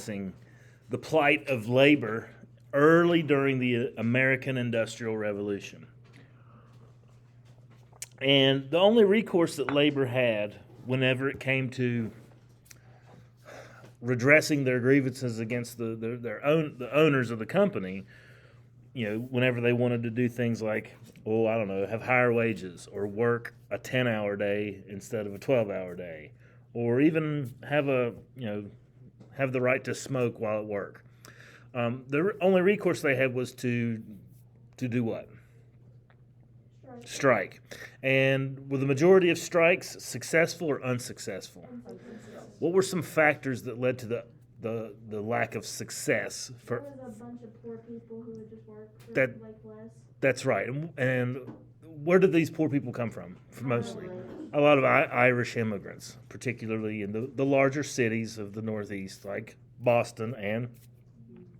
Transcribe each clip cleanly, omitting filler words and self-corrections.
addressing the plight of labor early during the American Industrial Revolution. And the only recourse that labor had whenever it came to redressing their grievances against the owners of the company, whenever they wanted to do things like, have higher wages or work a 10-hour day instead of a 12-hour day, or even have the right to smoke while at work. The only recourse they had was to do what? Strike. And were the majority of strikes successful or unsuccessful? What were some factors that led to the lack of success? There was a bunch of poor people who would just work for less. That's right. And where did these poor people come from? Mostly. A lot of Irish immigrants, particularly in the larger cities of the Northeast, like Boston and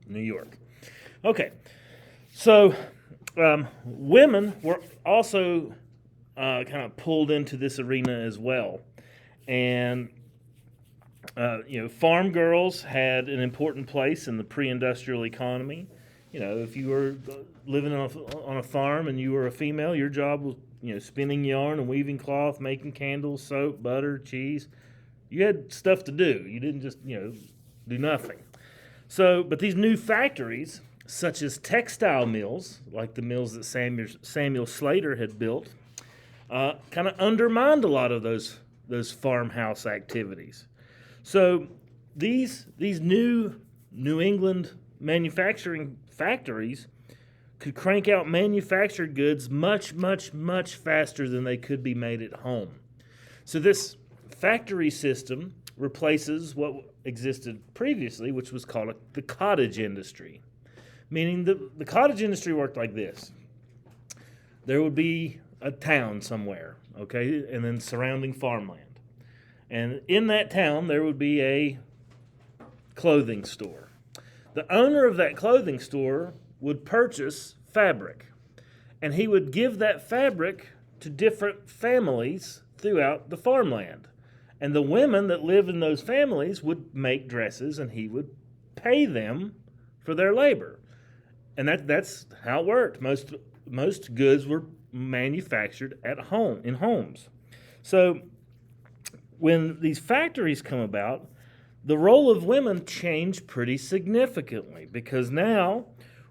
New York. Okay, so women were also kind of pulled into this arena as well. And farm girls had an important place in the pre-industrial economy. If you were living on a farm and you were a female, your job was, spinning yarn and weaving cloth, making candles, soap, butter, cheese. You had stuff to do. You didn't just, do nothing. So, but these new factories, such as textile mills, like the mills that Samuel Slater had built, kind of undermined a lot of those farmhouse activities. So these new New England manufacturing factories could crank out manufactured goods much, much, much faster than they could be made at home. So this factory system replaces what existed previously, which was called the cottage industry. Meaning the cottage industry worked like this. There would be a town somewhere, okay, and then surrounding farmland. And in that town, there would be a clothing store. The owner of that clothing store would purchase fabric, and he would give that fabric to different families throughout the farmland. And the women that lived in those families would make dresses, and he would pay them for their labor. And that's how it worked. Most goods were manufactured at home, in homes. So when these factories come about, the role of women changed pretty significantly, because now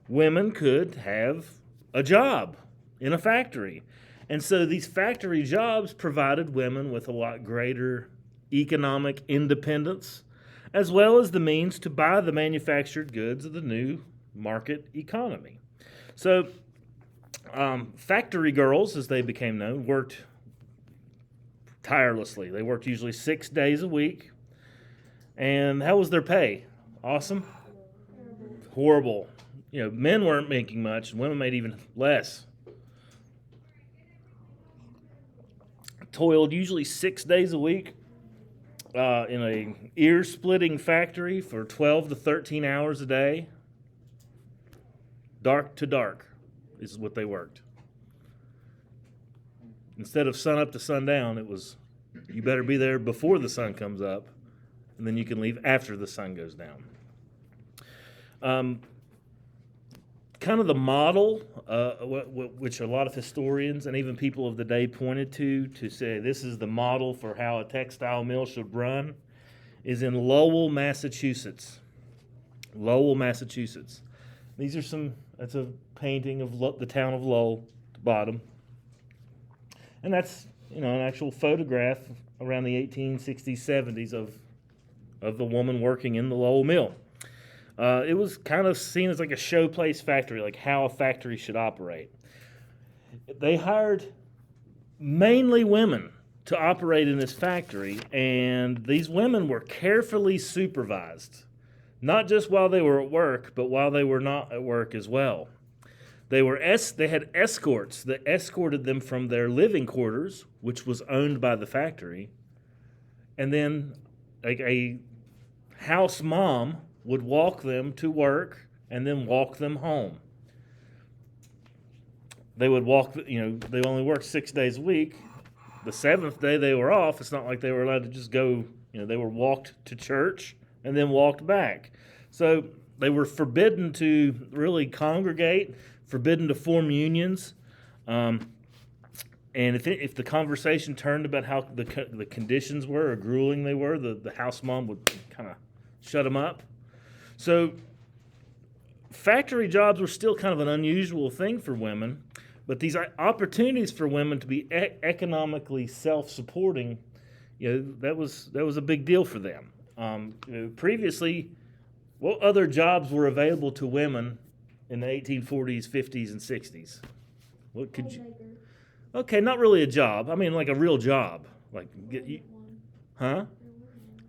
women could have a job in a factory. And so these factory jobs provided women with a lot greater economic independence, as well as the means to buy the manufactured goods of the new market economy. So factory girls, as they became known, worked tirelessly. They worked usually 6 days a week. And how was their pay? Awesome? Horrible. Men weren't making much, and women made even less. Toiled usually 6 days a week in a ear-splitting factory for 12 to 13 hours a day. Dark to dark is what they worked. Instead of sun up to sundown, it was, you better be there before the sun comes up, and then you can leave after the sun goes down. Kind of the model, which a lot of historians and even people of the day pointed to say this is the model for how a textile mill should run, is in Lowell, Massachusetts. Lowell, Massachusetts. That's a painting of the town of Lowell at the bottom. And that's, an actual photograph around the 1860s, 70s of the woman working in the Lowell mill. It was kind of seen as like a showplace factory, like how a factory should operate. They hired mainly women to operate in this factory, and these women were carefully supervised, not just while they were at work, but while they were not at work as well. They had escorts that escorted them from their living quarters, which was owned by the factory, and then a house mom would walk them to work and then walk them home. They would walk, they only worked 6 days a week. The seventh day they were off. It's not like they were allowed to just go, they were walked to church and then walked back. So they were forbidden to really congregate, forbidden to form unions. And if the conversation turned about how the conditions were or grueling they were, the house mom would kind of shut them up. So factory jobs were still kind of an unusual thing for women, but these opportunities for women to be economically self-supporting, that was a big deal for them. Previously, what other jobs were available to women in the 1840s, 50s, and 60s? What could you? Okay, not really a job. I mean, like a real job, like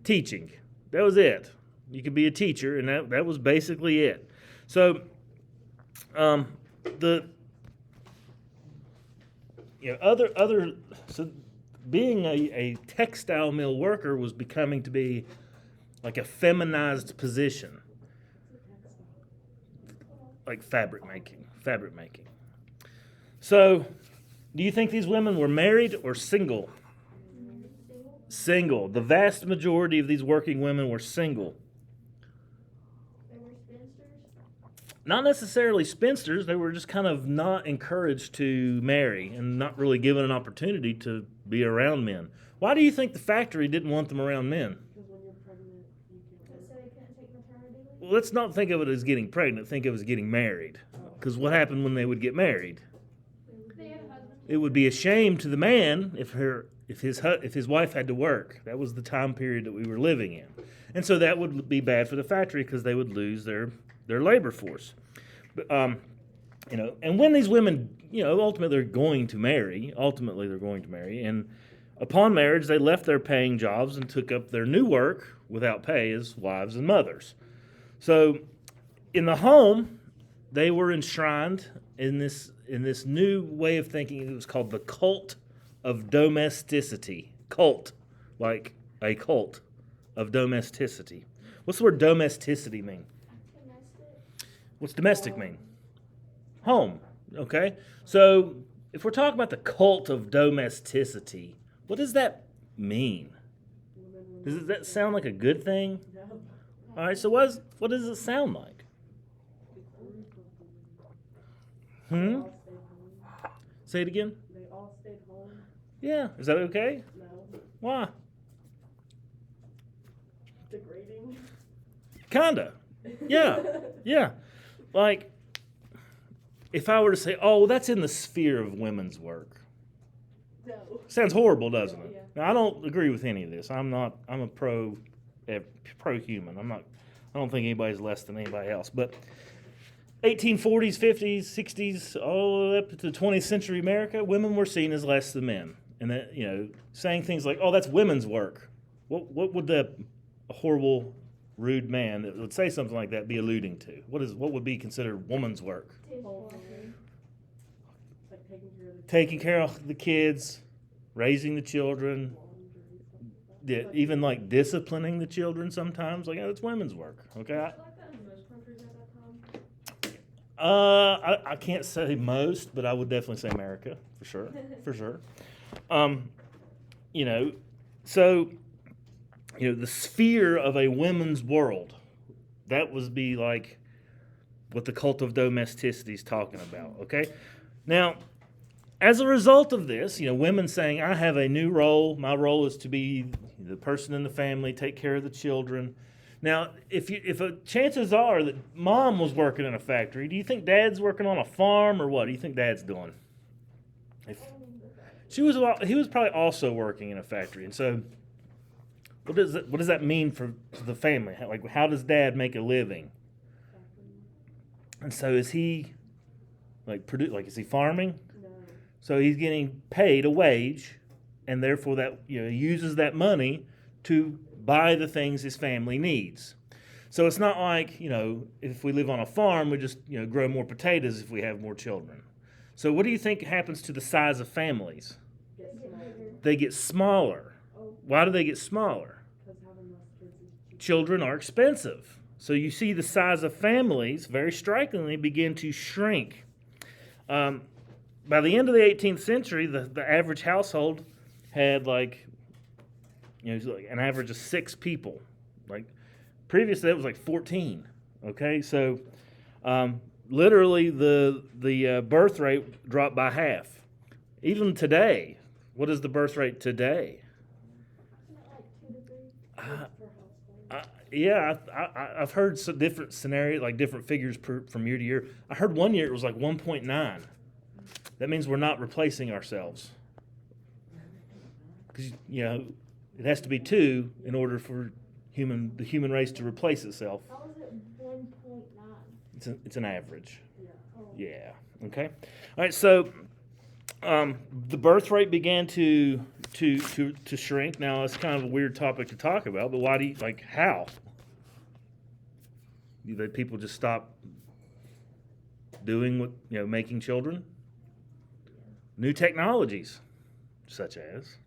teaching. That was it. You could be a teacher, and that was basically it. So, so being a textile mill worker was becoming to be like a feminized position, like fabric making. So, do you think these women were married or single? Single. The vast majority of these working women were single. They were spinsters? Not necessarily spinsters. They were just kind of not encouraged to marry and not really given an opportunity to be around men. Why do you think the factory didn't want them around men? Because when you're pregnant, you can't. So they couldn't take maternity leave? Well, let's not think of it as getting pregnant. Think of it as getting married. Because what happened when they would get married? They had a husband. It would be a shame to the man if his wife had to work. That was the time period that we were living in, and so that would be bad for the factory because they would lose their labor force. But and when these women, ultimately they're going to marry. And upon marriage, they left their paying jobs and took up their new work without pay as wives and mothers. So, in the home, they were enshrined in this new way of thinking. It was called the cult of domesticity. Cult, like a cult of domesticity. What's the word domesticity mean? Domestic. What's domestic mean? Home. Okay. So if we're talking about the cult of domesticity, what does that mean? Does that sound like a good thing? All right. So what does it sound like? Say it again. They all stayed home. Yeah. Is that okay? No. Why? Degrading. Kinda. Yeah. Yeah. Like, if I were to say, oh, well, that's in the sphere of women's work. No. Sounds horrible, doesn't it? Yeah. Now, I don't agree with any of this. I'm a pro-human. I don't think anybody's less than anybody else. But 1840s, 50s, 60s, all up to the 20th century America, women were seen as less than men. And that, saying things like, oh, that's women's work. What would a horrible, rude man that would say something like that be alluding to? What would be considered woman's work? Like Taking care of the kids, raising the children, even like disciplining the children sometimes. Like, that's women's work. Okay. Like that in most countries at that time? I can't say most, but I would definitely say America for sure. So the sphere of a women's world, that would be like what the cult of domesticity is talking about. Okay, now as a result of this, women saying, I have a new role. My role is to be the person in the family, take care of the children. Now, chances are that mom was working in a factory, do you think dad's working on a farm or what? Do you think dad's doing? He was probably also working in a factory, and so what does that mean for the family? How does dad make a living? And so is he is he farming? No. So he's getting paid a wage, and therefore that he uses that money to buy the things his family needs. So it's not like if we live on a farm, we just grow more potatoes if we have more children. So what do you think happens to the size of families? They get smaller. Why do they get smaller? Because having less kids is cheap. Children are expensive. So you see the size of families very strikingly begin to shrink. By the end of the 18th century, the average household had an average of 6 people. Previous to that was like 14. Okay, so literally the birth rate dropped by half. Even today, what is the birth rate today? Isn't it like 2 to 3? For households. Yeah, I've heard some different scenarios, like different figures from year to year. I heard one year it was like 1.9. That means we're not replacing ourselves. Because, it has to be 2 in order for the human race to replace itself. How is it 1.9? It's an average. Yeah. Oh. Yeah. Okay. All right. So the birth rate began to shrink. Now it's kind of a weird topic to talk about, but why do you how? That people just stop doing making children? New technologies, such as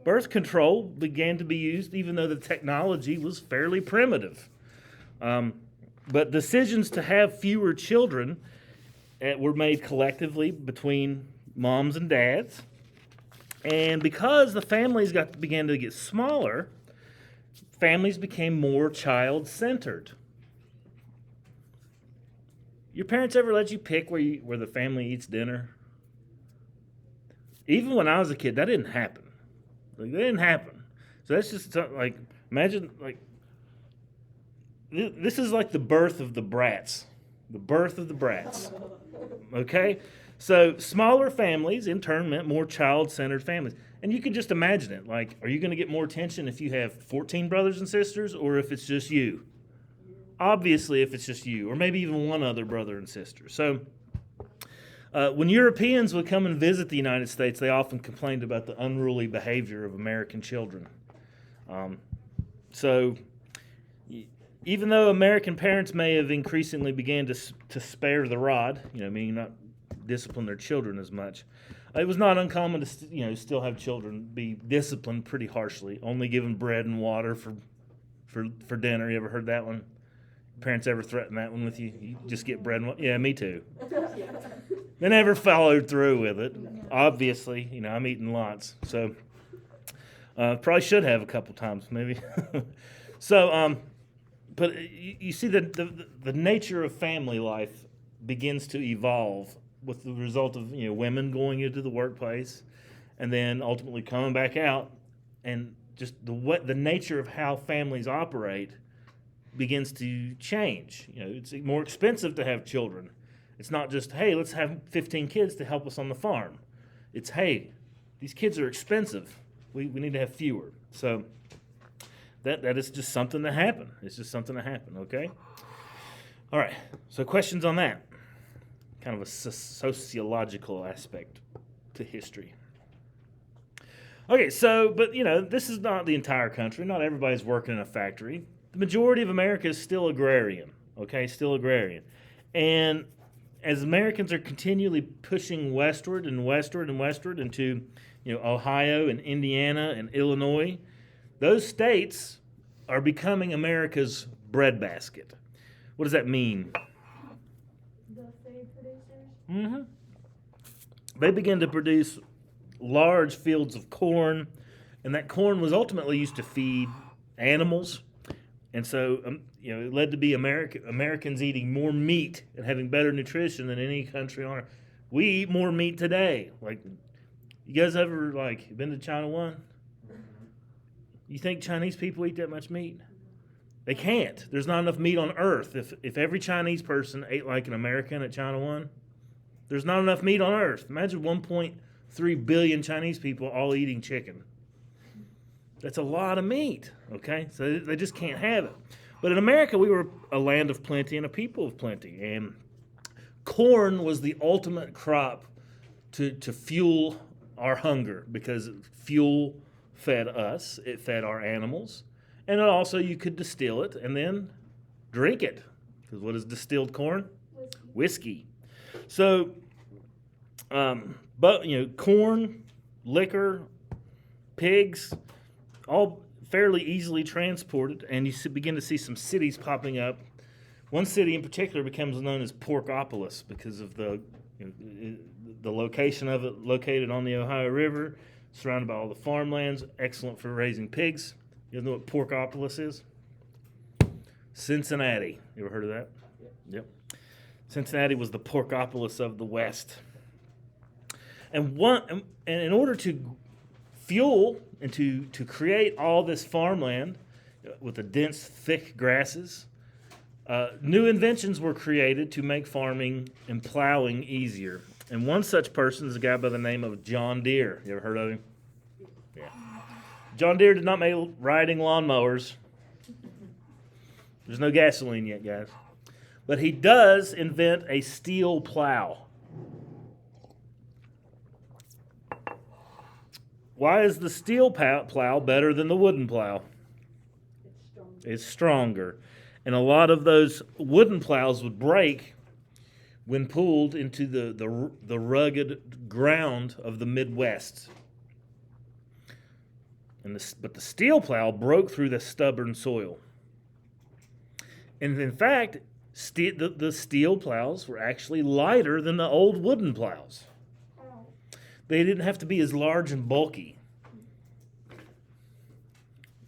birth control, began to be used, even though the technology was fairly primitive. But decisions to have fewer children were made collectively between moms and dads. And because the families began to get smaller, families became more child-centered. Your parents ever let you pick where the family eats dinner? Even when I was a kid, that didn't happen. That didn't happen. So that's just imagine this is like the birth of the brats. The birth of the brats. Okay? So smaller families, in turn, meant more child-centered families. And you can just imagine it. Are you going to get more attention if you have 14 brothers and sisters or if it's just you? Obviously, if it's just you, or maybe even one other brother and sister. So when Europeans would come and visit the United States, they often complained about the unruly behavior of American children. So even though American parents may have increasingly began to spare the rod, meaning not discipline their children as much, it was not uncommon to still have children be disciplined pretty harshly, only given bread and water for dinner. You ever heard that one? Parents ever threaten that one with you? You just get bread and water? Yeah, me too. They never followed through with it. Obviously, I'm eating lots, so probably should have a couple times maybe. So, but you see the nature of family life begins to evolve with the result of women going into the workplace, and then ultimately coming back out, and just the nature of how families operate begins to change. It's more expensive to have children. It's not just, hey, let's have 15 kids to help us on the farm. It's, hey, these kids are expensive. We need to have fewer. So that is just something that happened. It's just something that happened, okay? All right, so questions on that. Kind of a sociological aspect to history. Okay, so, but, this is not the entire country. Not everybody's working in a factory. The majority of America is still agrarian, okay, still agrarian. And as Americans are continually pushing westward and westward and westward into, Ohio and Indiana and Illinois, those states are becoming America's breadbasket. What does that mean? The food producers? Mm-hmm. They began to produce large fields of corn, and that corn was ultimately used to feed animals. And so, it led to be Americans eating more meat and having better nutrition than any country on earth. We eat more meat today. You guys ever been to China One? You think Chinese people eat that much meat? They can't. There's not enough meat on earth. If every Chinese person ate like an American at China One, there's not enough meat on earth. Imagine 1.3 billion Chinese people all eating chicken. That's a lot of meat, okay? So they just can't have it. But in America, we were a land of plenty and a people of plenty. And corn was the ultimate crop to fuel our hunger, because fuel fed us, it fed our animals. And also you could distill it and then drink it. Because what is distilled corn? Whiskey. So, corn, liquor, pigs, all fairly easily transported, and you begin to see some cities popping up. One city in particular becomes known as Porkopolis because of the location of it, located on the Ohio River, surrounded by all the farmlands, excellent for raising pigs. You guys know what Porkopolis is? Cincinnati. You ever heard of that? Yep. Cincinnati was the Porkopolis of the West. And in order to fuel and to create all this farmland with the dense, thick grasses, new inventions were created to make farming and plowing easier. And one such person is a guy by the name of John Deere. You ever heard of him? Yeah. John Deere did not make riding lawnmowers. There's no gasoline yet, guys. But he does invent a steel plow. Why is the steel plow better than the wooden plow? It's stronger. And a lot of those wooden plows would break when pulled into the rugged ground of the Midwest. But the steel plow broke through the stubborn soil. And in fact, the steel plows were actually lighter than the old wooden plows. They didn't have to be as large and bulky.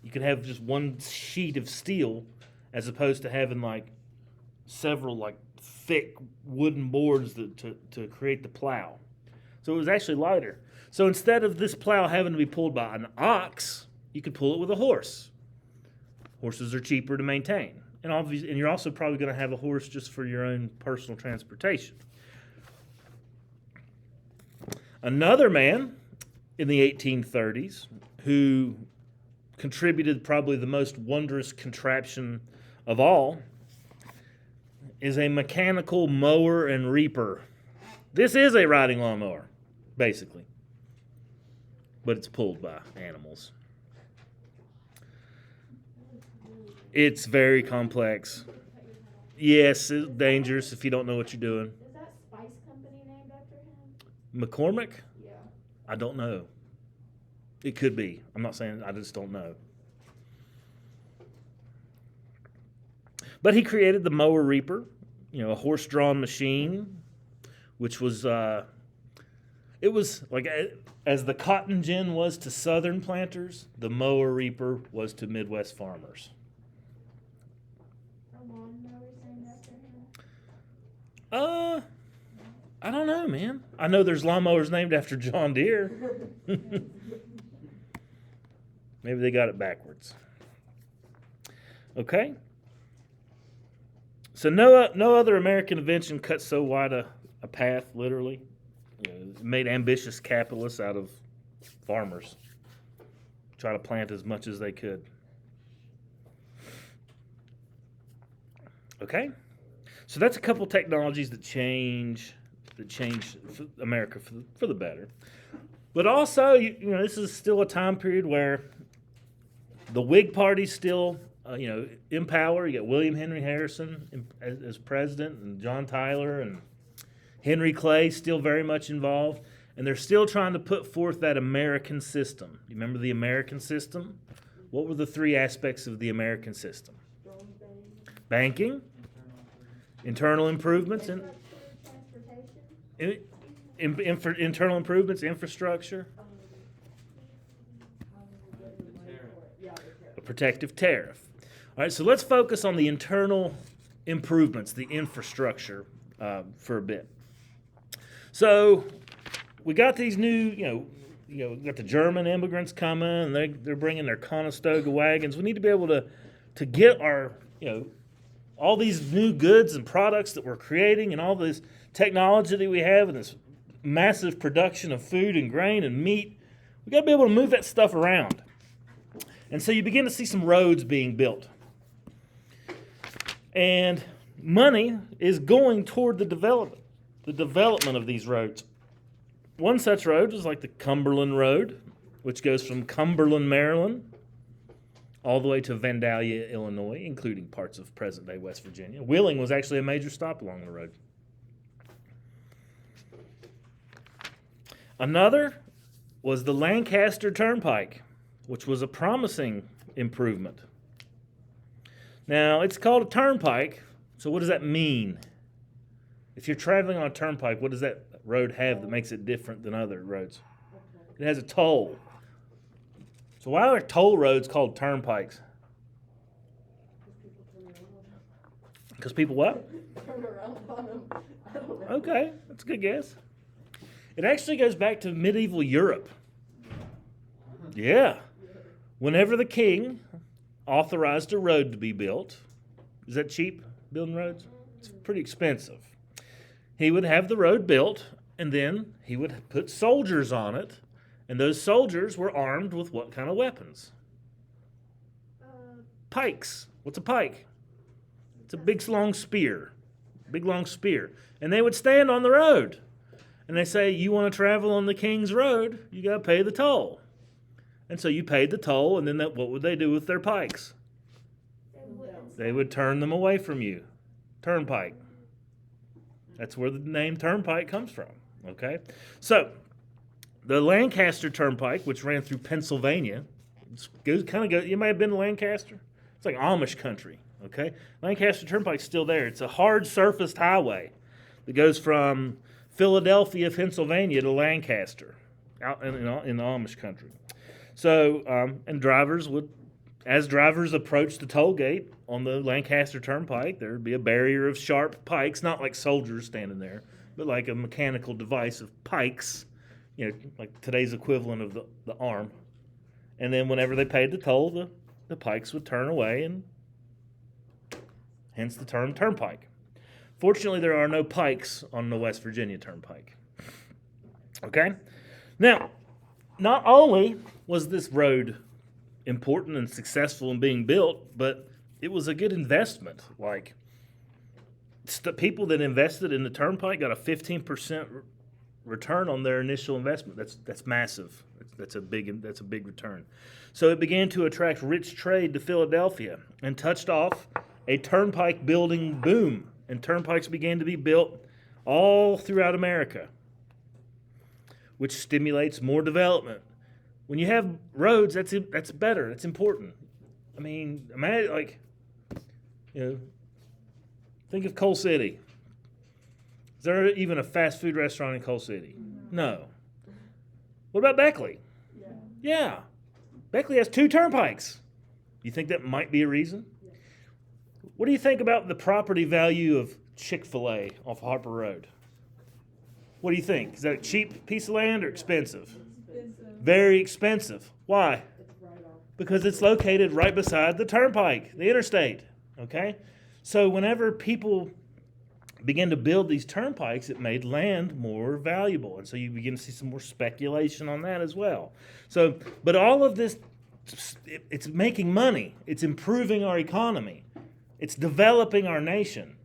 You could have just one sheet of steel as opposed to having like several thick wooden boards to create the plow. So it was actually lighter. So instead of this plow having to be pulled by an ox, you could pull it with a horse. Horses are cheaper to maintain. And you're also probably going to have a horse just for your own personal transportation. Another man in the 1830s who contributed probably the most wondrous contraption of all is a mechanical mower and reaper. This is a riding lawnmower, basically, but it's pulled by animals. It's very complex. Yes, it's dangerous if you don't know what you're doing. Is that spice company named after him? McCormick? Yeah. I don't know. It could be. I'm not saying, I just don't know. But he created the mower reaper, a horse-drawn machine, which was, it was like, as the cotton gin was to southern planters, the mower reaper was to Midwest farmers. Are lawnmowers named after him? I don't know, man. I know there's lawnmowers named after John Deere. Maybe they got it backwards. Okay. So no other American invention cut so wide a path, literally. It made ambitious capitalists out of farmers. Try to plant as much as they could. Okay? So that's a couple technologies that change America for the better. But also, this is still a time period where the Whig Party's still, in power. You got William Henry Harrison as president, and John Tyler and Henry Clay still very much involved. And they're still trying to put forth that American system. You remember the American system? What were the three aspects of the American system? Banking, internal improvements, and internal improvements, infrastructure, a protective tariff. All right, so let's focus on the internal improvements, the infrastructure, for a bit. So we got these new, we got the German immigrants coming, and they're bringing their Conestoga wagons. We need to be able to get our, all these new goods and products that we're creating, and all this technology that we have, and this massive production of food and grain and meat. We got to be able to move that stuff around. And so you begin to see some roads being built. And money is going toward the development of these roads. One such road is like the Cumberland Road, which goes from Cumberland, Maryland, all the way to Vandalia, Illinois, including parts of present-day West Virginia. Wheeling was actually a major stop along the road. Another was the Lancaster Turnpike, which was a promising improvement. Now, it's called a turnpike, so what does that mean? If you're traveling on a turnpike, what does that road have that makes it different than other roads? It has a toll. So why are toll roads called turnpikes? Because people what? Turn around on them. I don't know. Okay, that's a good guess. It actually goes back to medieval Europe. Yeah. Whenever the king authorized a road to be built, is that cheap, building roads? It's pretty expensive. He would have the road built, and then he would put soldiers on it, and those soldiers were armed with what kind of weapons? Pikes. What's a pike? It's a big long spear. Big long spear. And they would stand on the road. And they say, you want to travel on the king's road, you got to pay the toll. And so you paid the toll, and then what would they do with their pikes? They would turn them away from you. Turnpike. That's where the name Turnpike comes from. Okay? So, the Lancaster Turnpike, which ran through Pennsylvania, you may have been to Lancaster? It's like Amish country. Okay? Lancaster Turnpike's still there. It's a hard surfaced highway that goes from Philadelphia, Pennsylvania to Lancaster, out in the Amish country. So, and as drivers approached the toll gate on the Lancaster Turnpike, there would be a barrier of sharp pikes, not like soldiers standing there, but like a mechanical device of pikes, like today's equivalent of the arm. And then whenever they paid the toll, the pikes would turn away, and hence the term turnpike. Fortunately, there are no pikes on the West Virginia Turnpike. Okay? Now, not only was this road important and successful in being built, but it was a good investment. Like, people that invested in the turnpike got a 15% return on their initial investment. That's massive. That's a big return. So it began to attract rich trade to Philadelphia and touched off a turnpike building boom. And turnpikes began to be built all throughout America, which stimulates more development. When you have roads, that's better. That's important. I mean, imagine, think of Coal City. Is there even a fast food restaurant in Coal City? No. What about Beckley? Yeah. Beckley has 2 turnpikes. You think that might be a reason? What do you think about the property value of Chick-fil-A off Harper Road? What do you think? Is that a cheap piece of land or expensive? Very expensive. Why? Because it's located right beside the turnpike, the interstate. Okay? So whenever people began to build these turnpikes, it made land more valuable. And so you begin to see some more speculation on that as well. So, but all of this, it's making money. It's improving our economy. It's developing our nation.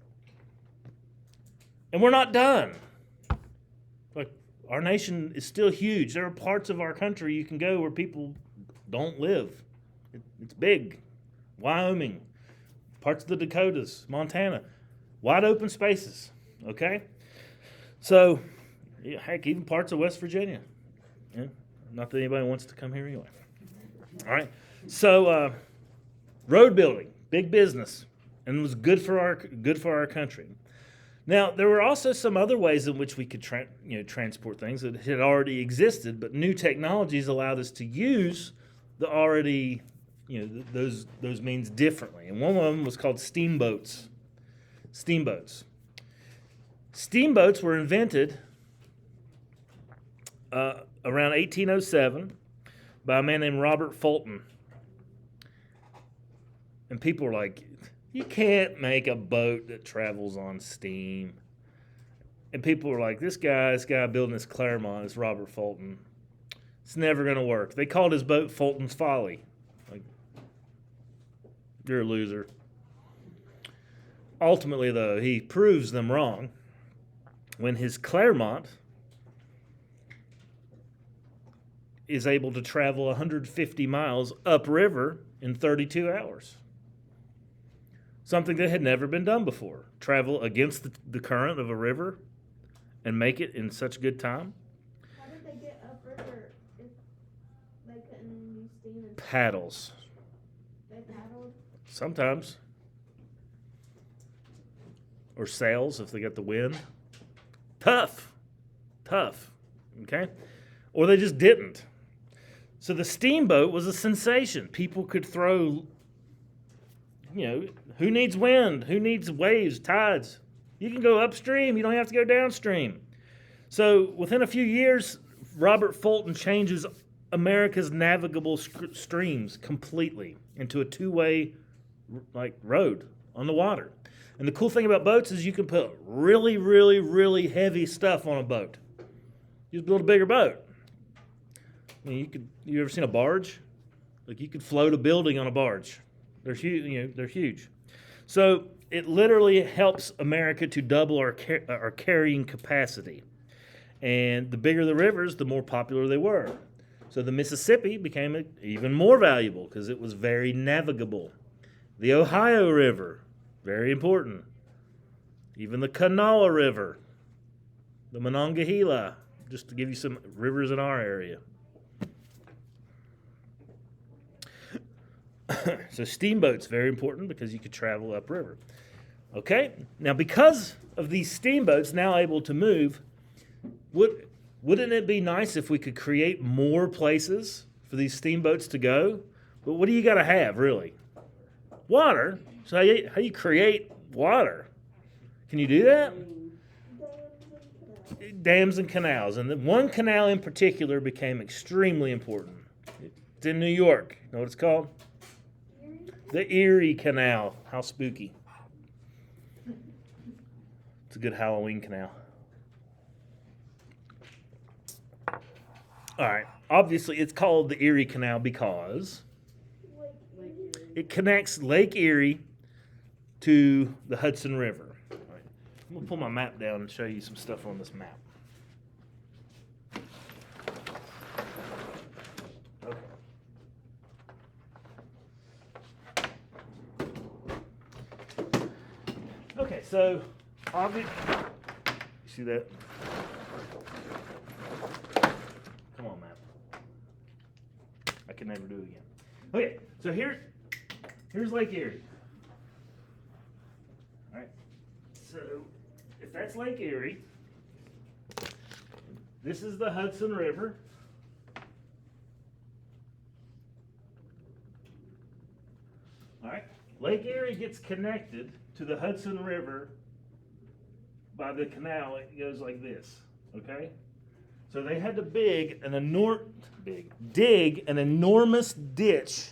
And we're not done. Like, our nation is still huge. There are parts of our country you can go where people don't live. It's big. Wyoming, parts of the Dakotas, Montana, wide open spaces. Okay? So, heck, even parts of West Virginia. Yeah, not that anybody wants to come here anyway. All right? So, road building, big business. And it was good for our country. Now, there were also some other ways in which we could transport things that had already existed, but new technologies allowed us to use the already those means differently. And one of them was called steamboats. Steamboats were invented around 1807 by a man named Robert Fulton. And people were like, you can't make a boat that travels on steam. And people were like, this guy building this Claremont, this Robert Fulton, it's never going to work. They called his boat Fulton's Folly. Like, you're a loser. Ultimately, though, he proves them wrong when his Claremont is able to travel 150 miles upriver in 32 hours. Something that had never been done before. Travel against the current of a river and make it in such good time. How did they get upriver if they couldn't use steam? Paddles. They paddled? Sometimes. Or sails if they got the wind. Tough. Okay? Or they just didn't. So the steamboat was a sensation. People could throw who needs wind? Who needs waves, tides? You can go upstream. You don't have to go downstream. So within a few years, Robert Fulton changes America's navigable streams completely into a two-way road on the water. And the cool thing about boats is you can put really, really, really heavy stuff on a boat. You just build a bigger boat. I mean, you ever seen a barge? You could float a building on a barge. They're huge. They're huge. So it literally helps America to double our carrying capacity. And the bigger the rivers, the more popular they were. So the Mississippi became even more valuable because it was very navigable. The Ohio River, very important. Even the Kanawha River, the Monongahela, just to give you some rivers in our area. So steamboats, very important because you could travel upriver. Okay, now because of these steamboats now able to move, wouldn't it be nice if we could create more places for these steamboats to go? But what do you got to have, really? Water. So how you create water? Can you do that? Dams and canals. And one canal in particular became extremely important. It's in New York. You know what it's called? The Erie Canal. How spooky. It's a good Halloween canal. All right. Obviously, it's called the Erie Canal because it connects Lake Erie to the Hudson River. All right. I'm going to pull my map down and show you some stuff on this map. Okay, so obviously, you see that? Come on, map. I can never do it again. Okay, so here's Lake Erie. All right, so if that's Lake Erie, this is the Hudson River. All right, Lake Erie gets connected to the Hudson River by the canal. It goes like this, okay? So they had to dig an enormous ditch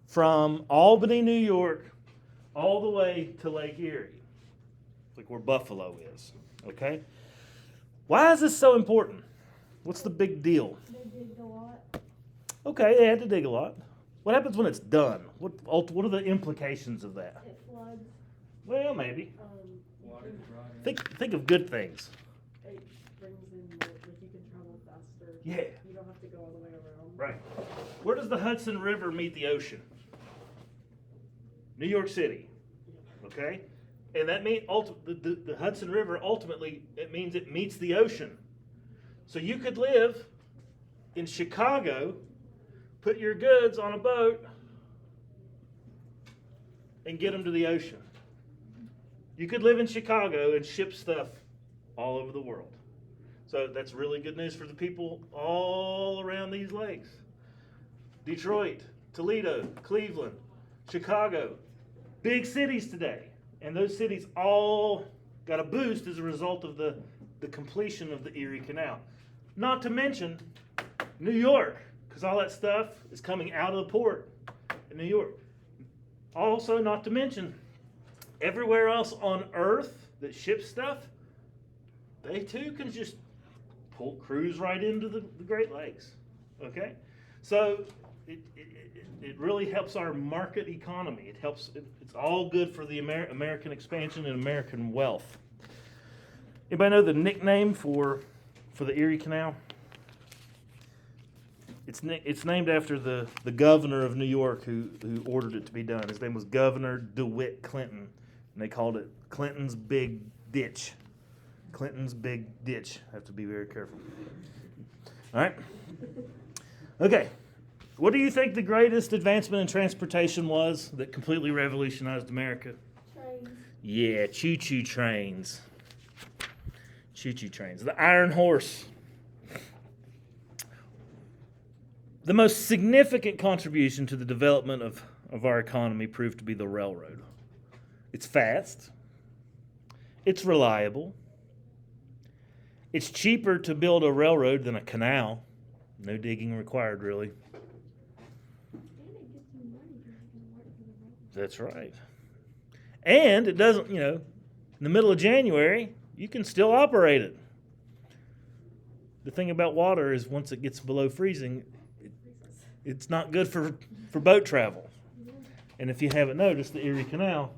from Albany, New York, all the way to Lake Erie, like where Buffalo is, okay? Why is this so important? What's the big deal? They digged a lot. Okay, they had to dig a lot. What happens when it's done? What are the implications of that? It floods. Well, maybe. Water. Think of good things. It brings in, you can travel faster. Yeah. You don't have to go all the way around. Right. Where does the Hudson River meet the ocean? New York City. Okay? And that means the Hudson River ultimately, it means it meets the ocean. So you could live in Chicago, put your goods on a boat, and get them to the ocean. You could live in Chicago and ship stuff all over the world. So that's really good news for the people all around these lakes. Detroit, Toledo, Cleveland, Chicago, big cities today. And those cities all got a boost as a result of the completion of the Erie Canal. Not to mention New York, because all that stuff is coming out of the port in New York. Also, not to mention everywhere else on Earth that ships stuff, they too can just cruise right into the Great Lakes. Okay? So it really helps our market economy. It's all good for the American expansion and American wealth. Anybody know the nickname for the Erie Canal? It's named after the governor of New York who ordered it to be done. His name was Governor DeWitt Clinton, and they called it Clinton's Big Ditch. Clinton's Big Ditch. Have to be very careful. All right. Okay. What do you think the greatest advancement in transportation was that completely revolutionized America? Trains. Yeah, choo-choo trains. Choo-choo trains. The Iron Horse. The most significant contribution to the development of of our economy proved to be the railroad. It's fast. It's reliable. It's cheaper to build a railroad than a canal. No digging required, really. And it gets you money because you can work for the railroad. That's right. And it doesn't, in the middle of January, you can still operate it. The thing about water is once it gets below freezing, it's not good for boat travel. And if you haven't noticed, the Erie Canal,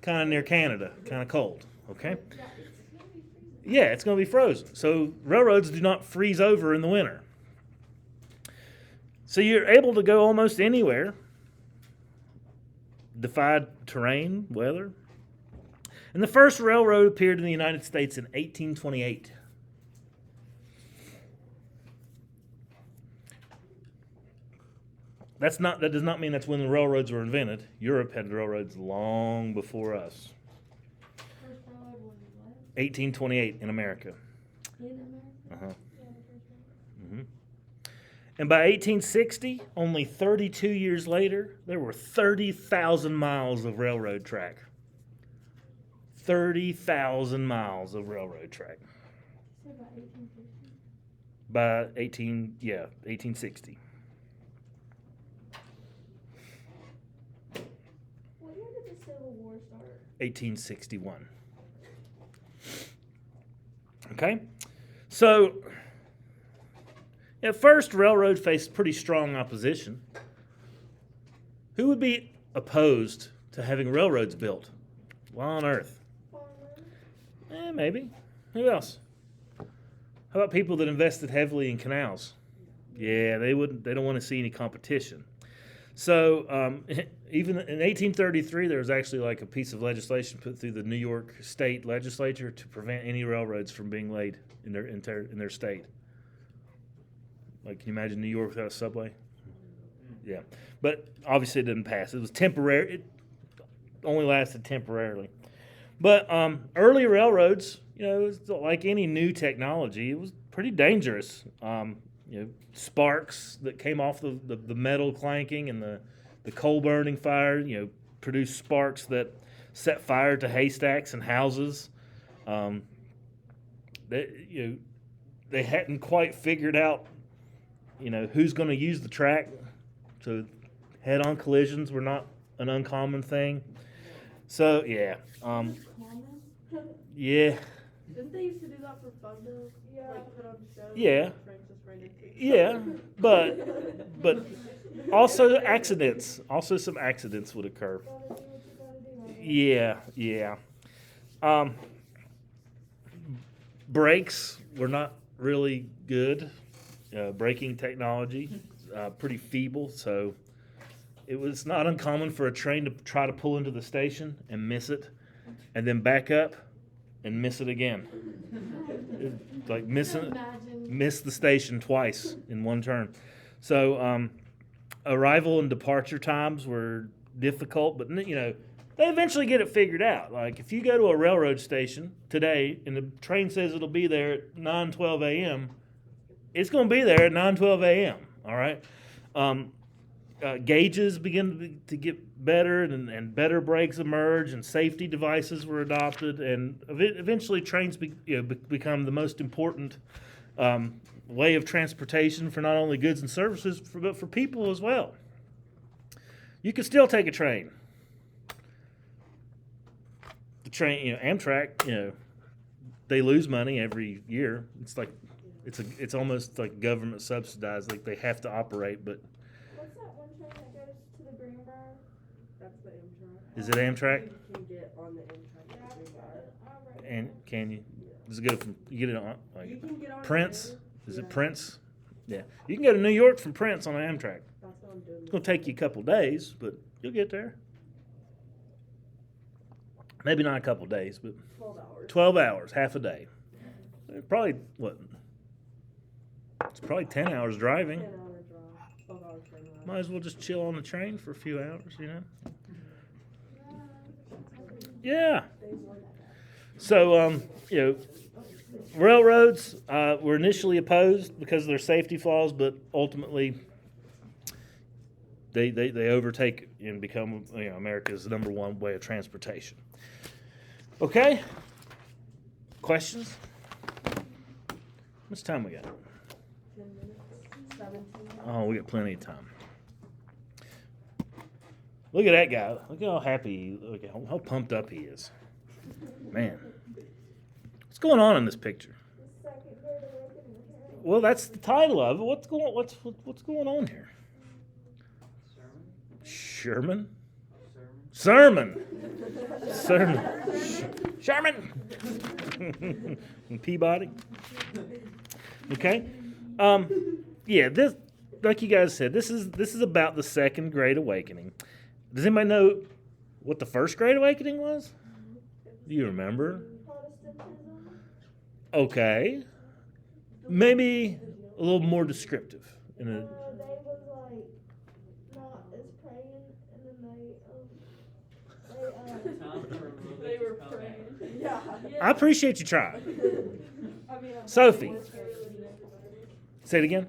kind of near Canada, kind of cold, okay? Yeah, it's going to be frozen. So railroads do not freeze over in the winter. So you're able to go almost anywhere, defied terrain, weather. And the first railroad appeared in the United States in 1828. That does not mean that's when the railroads were invented. Europe had railroads long before us. First railroad was what? 1828 in America. In America? Uh-huh. Yeah, the first railroad. Mm-hmm. And by 1860, only 32 years later, there were 30,000 miles of railroad track. 30,000 miles of railroad track. You said about 1860? By 1860. What year did the Civil War start? 1861. Okay? So, at first, railroad faced pretty strong opposition. Who would be opposed to having railroads built? Why on earth? Farmers? Maybe. Who else? How about people that invested heavily in canals? Yeah, they don't want to see any competition. So even in 1833, there was actually like a piece of legislation put through the New York State Legislature to prevent any railroads from being laid in their state. Like, can you imagine New York without a subway? Yeah, but obviously it didn't pass. It was temporary. It only lasted temporarily. But early railroads, it was like any new technology. It was pretty dangerous. Sparks that came off the metal clanking and the coal burning fire, produced sparks that set fire to haystacks and houses. They hadn't quite figured out, who's going to use the track. So head-on collisions were not an uncommon thing. So yeah, Common? yeah, Didn't they used to do that for fun though? Yeah. Like put on shows? Yeah. and trains just ran into each yeah, other? but also accidents. Also some accidents would occur. Gotta do what you gotta do. Yeah. Brakes were not really good. Braking technology, pretty feeble, so it was not uncommon for a train to try to pull into the station and miss it, and then back up and miss it again. Like miss the station twice in one turn. So arrival and departure times were difficult, but they eventually get it figured out. Like if you go to a railroad station today and the train says it'll be there at 9:12 a.m., it's going to be there at 9:12 a.m. All right. Gauges begin to get better, and better brakes emerge, and safety devices were adopted, and eventually trains become the most important way of transportation for not only goods and services, but for people as well. You can still take a train. The train, Amtrak, they lose money every year. It's like it's almost like government subsidized, like they have to operate, but. What's that one train that goes to the Greenbrier? That's the Amtrak. Is it Amtrak? You can get on the Amtrak. Yeah, to Greenbrier. I read And it. can you? Does it go from you get it on You can get on Prince? there. Is Yeah. it Prince? Yeah, you can go to New York from Prince on an Amtrak. That's what I'm doing. It's gonna take you a couple days, but you'll get there. Maybe not a couple days, but 12 hours. 12 hours, half a day. Probably what? It's probably 10 hours driving. 10-hour drive. 12 hours train ride. Might as well just chill on the train for a few hours, Yeah. Days like that. So, railroads were initially opposed because of their safety flaws, but ultimately, they overtake and become America's number one way of transportation. Okay? Questions? How much time we got? 10 minutes, 17. Oh, we got plenty of time. Look at that guy. Look at how happy, look at how pumped up he is. Man. What's going on in this picture? The second Great Awakening. Well, that's the title of it. What's going on here? Sherman? Sermon. Sherman. Peabody. Okay. Yeah, this, like you guys said, this is about the second Great Awakening. Does anybody know what the first Great Awakening was? Do you remember? Protestantism. Okay. Maybe a little more descriptive. In a, They was like not as praying, and then They were praying. Yeah. I appreciate you trying. I mean, Sophie. Religious Say it again.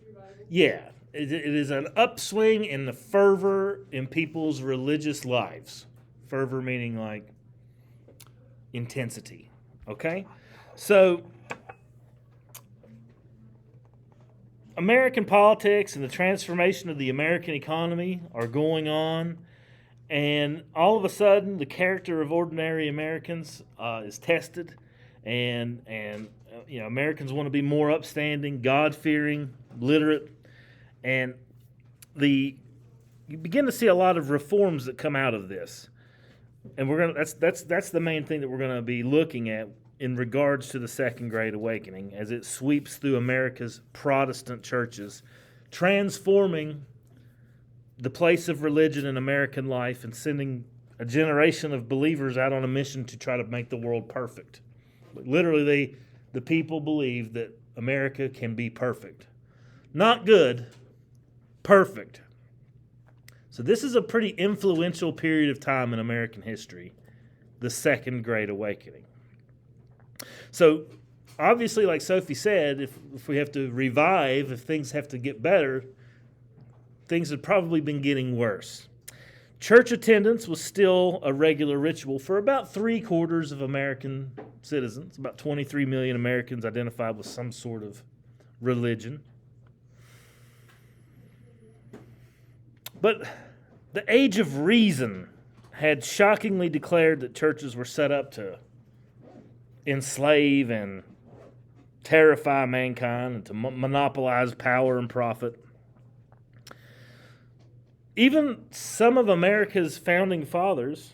revival. Yeah. It is an upswing in the fervor in people's religious lives. Fervor meaning like intensity. Okay? So, American politics and the transformation of the American economy are going on, and all of a sudden, the character of ordinary Americans is tested, and Americans want to be more upstanding, God-fearing, literate, and you begin to see a lot of reforms that come out of this, and that's the main thing that we're gonna be looking at in regards to the Second Great Awakening as it sweeps through America's Protestant churches, transforming the place of religion in American life and sending a generation of believers out on a mission to try to make the world perfect. But literally, the people believe that America can be perfect. Not good, perfect. So this is a pretty influential period of time in American history, the Second Great Awakening. So obviously, like Sophie said, if we have to revive, if things have to get better, things have probably been getting worse. Church attendance was still a regular ritual for about 3/4 of American citizens. About 23 million Americans identified with some sort of religion. But the age of reason had shockingly declared that churches were set up to enslave and terrify mankind and to monopolize power and profit. Even some of America's founding fathers,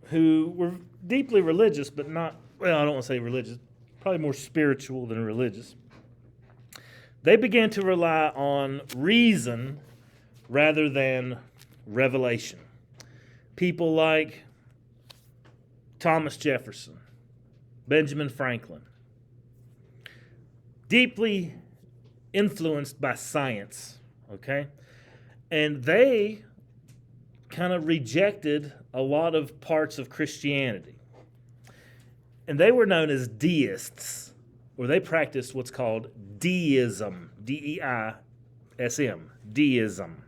who were deeply religious, but not, well, I don't want to say religious, probably more spiritual than religious, they began to rely on reason rather than revelation. People like Thomas Jefferson, Benjamin Franklin, deeply influenced by science, okay? And they kind of rejected a lot of parts of Christianity. And they were known as deists, or they practiced what's called deism, D-E-I-S-M, deism.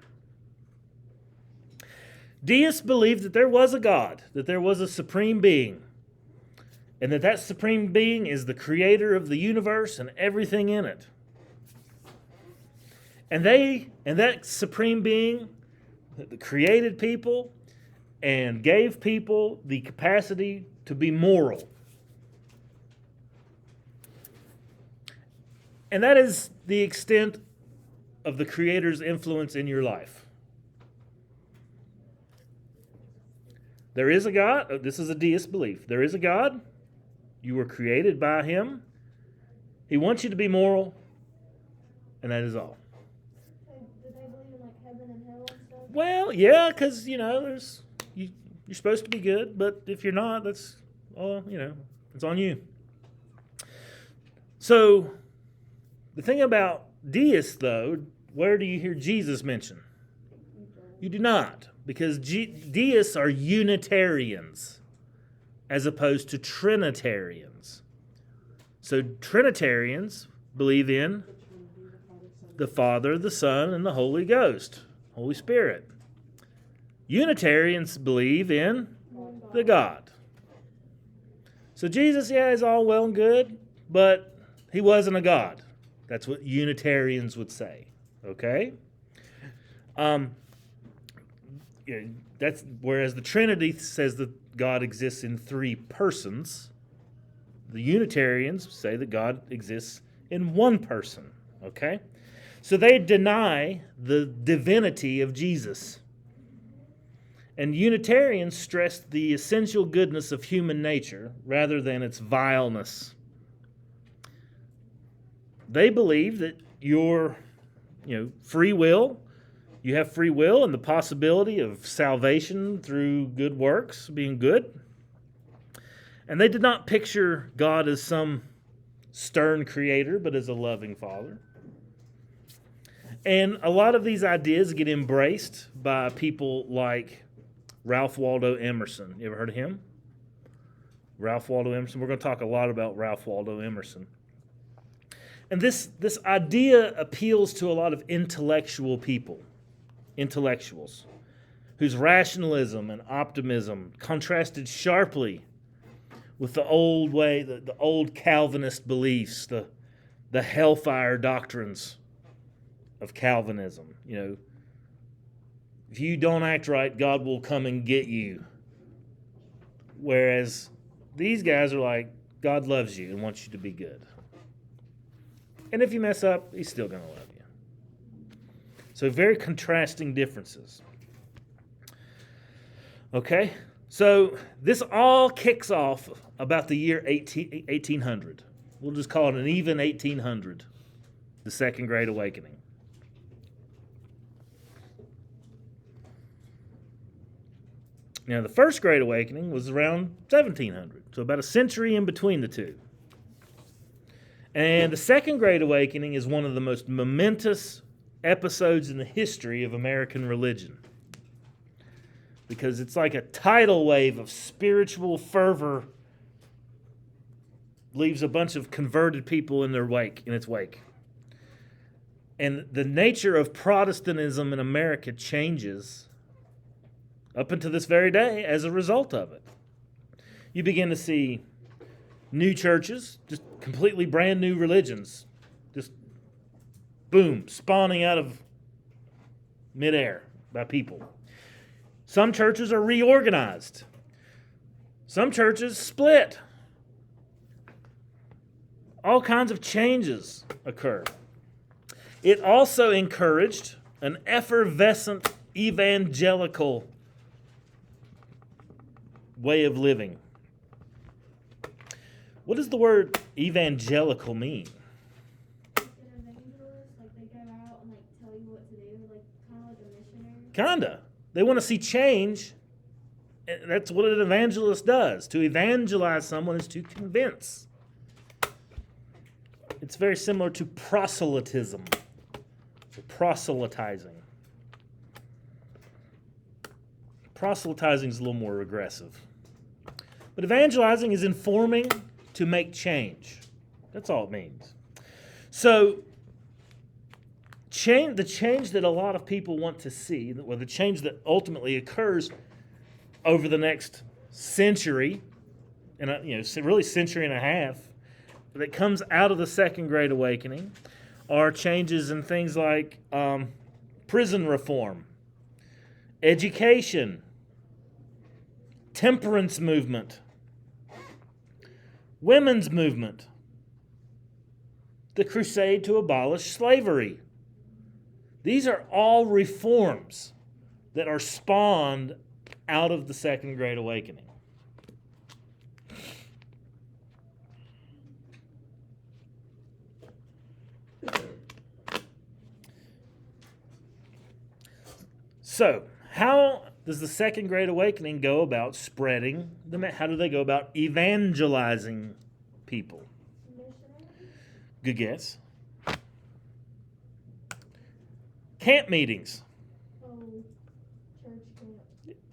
Deists believed that there was a God, that there was a supreme being, and that supreme being is the creator of the universe and everything in it. And that supreme being that created people and gave people the capacity to be moral. And that is the extent of the Creator's influence in your life. There is a God. This is a deist belief. There is a God. You were created by Him. He wants you to be moral, and that is all. Did they believe in like heaven and hell and stuff? Well, yeah, because you're supposed to be good, but if you're not, that's it's on you. So the thing about deists, though, where do you hear Jesus mentioned? You do not, because deists are Unitarians as opposed to Trinitarians. So Trinitarians believe in the Father, the Son, and the Holy Ghost. Holy Spirit. Unitarians believe in the God. So Jesus, is all well and good, but he wasn't a God. That's what Unitarians would say. Okay? That's whereas the Trinity says that God exists in three persons. The Unitarians say that God exists in one person. Okay? So they deny the divinity of Jesus. And Unitarians stress the essential goodness of human nature rather than its vileness. They believe that your free will, you have free will and the possibility of salvation through good works, being good. And they did not picture God as some stern creator, but as a loving father. And a lot of these ideas get embraced by people like Ralph Waldo Emerson. You ever heard of him? Ralph Waldo Emerson. We're going to talk a lot about Ralph Waldo Emerson. And this idea appeals to a lot of intellectuals, whose rationalism and optimism contrasted sharply with the old way, the old Calvinist beliefs, the hellfire doctrines of Calvinism. If you don't act right, God will come and get you. Whereas these guys are like, God loves you and wants you to be good. And if you mess up, he's still going to love you. So very contrasting differences. Okay? So this all kicks off about the year 1800. We'll just call it an even 1800, the Second Great Awakening. Now, the First Great Awakening was around 1700, so about a century in between the two. And the Second Great Awakening is one of the most momentous episodes in the history of American religion, because it's like a tidal wave of spiritual fervor leaves a bunch of converted people in its wake. And the nature of Protestantism in America changes up until this very day as a result of it. You begin to see new churches, just completely brand new religions, just boom, spawning out of midair by people. Some churches are reorganized. Some churches split. All kinds of changes occur. It also encouraged an effervescent evangelical way of living. What does the word evangelical mean? Like an evangelist, like they go out and like tell you what to do, like kind of like a missionary. Kinda. They want to see change. That's what an evangelist does. To evangelize someone is to convince. It's very similar to proselytism, or proselytizing. Proselytizing is a little more aggressive. But evangelizing is informing to make change. That's all it means. So, the change that a lot of people want to see, or the change that ultimately occurs over the next century, and really century and a half, that comes out of the Second Great Awakening, are changes in things like prison reform, education, temperance movement, women's movement, the crusade to abolish slavery. These are all reforms that are spawned out of the Second Great Awakening. So, how does the Second Great Awakening go about spreading how do they go about evangelizing people? Good guess. Camp meetings. Oh, church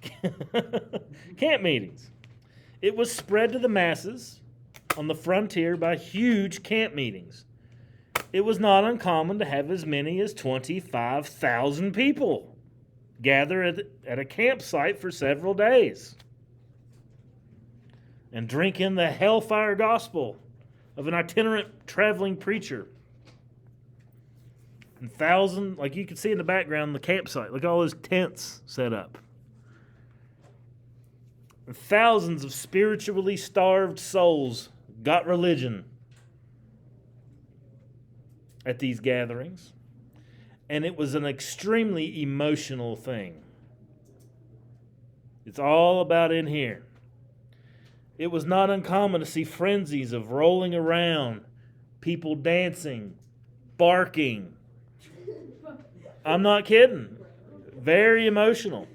camp. Camp meetings. It was spread to the masses on the frontier by huge camp meetings. It was not uncommon to have as many as 25,000 people gather at a campsite for several days and drink in the hellfire gospel of an itinerant traveling preacher. And thousands, like you can see in the background, the campsite, look at all those tents set up. And thousands of spiritually starved souls got religion at these gatherings. And it was an extremely emotional thing. It's all about in here. It was not uncommon to see frenzies of rolling around, people dancing, barking. I'm not kidding. Very emotional.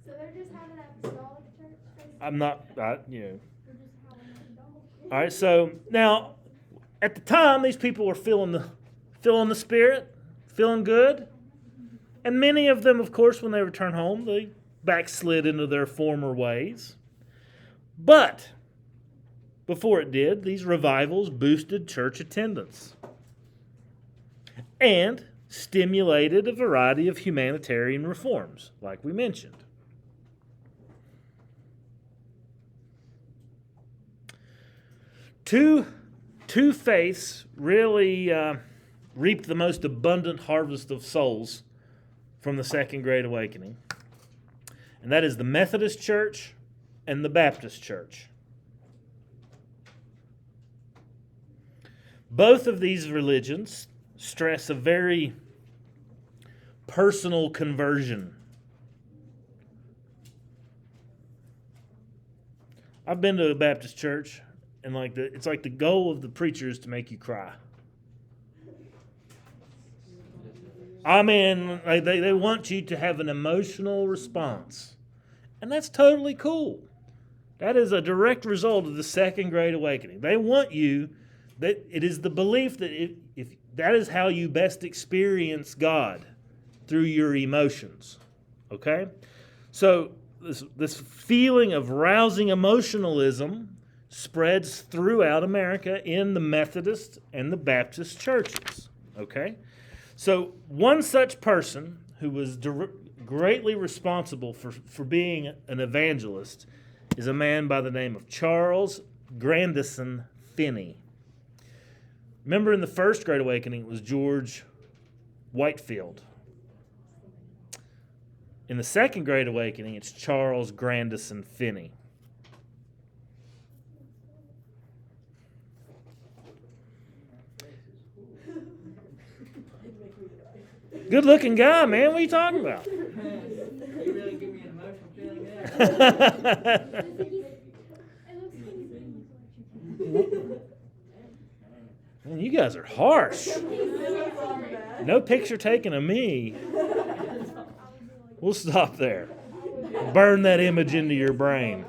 So they're just having an apostolic church, basically? I'm not, They're just having a dog. all right, so now, at the time, these people were feeling the Spirit, feeling good. And many of them, of course, when they returned home, they backslid into their former ways. But before it did, these revivals boosted church attendance and stimulated a variety of humanitarian reforms, like we mentioned. Two faiths really reaped the most abundant harvest of souls from the Second Great Awakening, and that is the Methodist Church and the Baptist Church. Both of these religions stress a very personal conversion. I've been to a Baptist church, and it's like the goal of the preacher is to make you cry. I mean, they want you to have an emotional response. And that's totally cool. That is a direct result of the Second Great Awakening. They want you, that it is the belief that if that is how you best experience God, through your emotions. Okay? So this feeling of rousing emotionalism spreads throughout America in the Methodist and the Baptist churches. Okay? So one such person who was greatly responsible for being an evangelist is a man by the name of Charles Grandison Finney. Remember in the First Great Awakening, it was George Whitefield. In the Second Great Awakening, it's Charles Grandison Finney. Good looking guy, man. What are you talking about? You really give me an emotional feeling there. Man, you guys are harsh. No picture taken of me. We'll stop there. Burn that image into your brain.